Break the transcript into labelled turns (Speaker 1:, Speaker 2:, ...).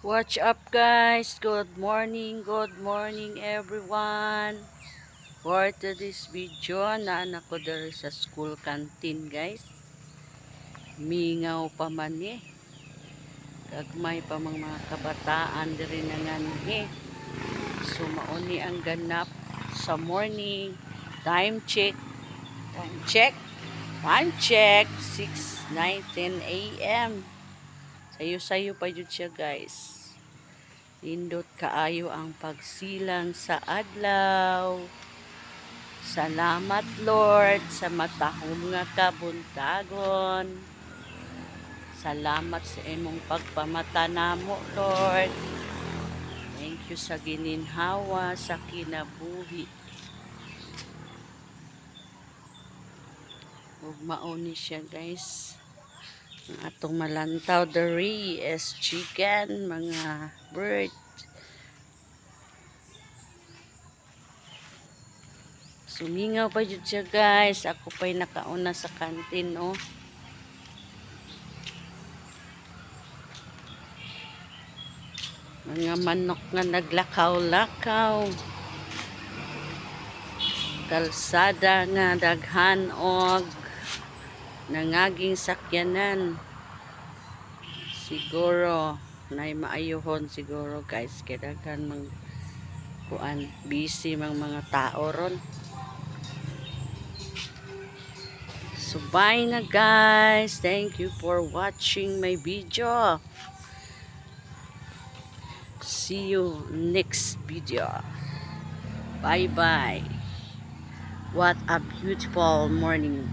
Speaker 1: What's up guys? Good morning everyone. For today's video, naanak ko diri sa school canteen guys. Mingaw pa man eh. Gagmay pa mga kabataan diri nanganhi. So mauni ang ganap sa morning. Time check. Time check. Time check. 6:19 a.m. Sayo-sayo pa yun siya guys. Nindot kaayo ang pagsilang sa adlaw. Salamat Lord sa matahom nga kabuntagon. Salamat sa imong pagpamata namo Lord. Thank you sa gininhawa sa kinabuhi. Ug mauni siya guys. Ang atong malantaw diri is chicken, mga bird. Sumingaw pa dyan siya guys. Ako pa'y nakauna sa kantin oh. Mga manok nga naglakaw-lakaw. Kalsada nga daghan og nangaging sakyanan. Siguro nay maayuhon siguro guys kay daghan mang kuan busy mang mga tao ron. So bye na guys. Thank you for watching my video. See you next video. Bye bye. What a beautiful morning.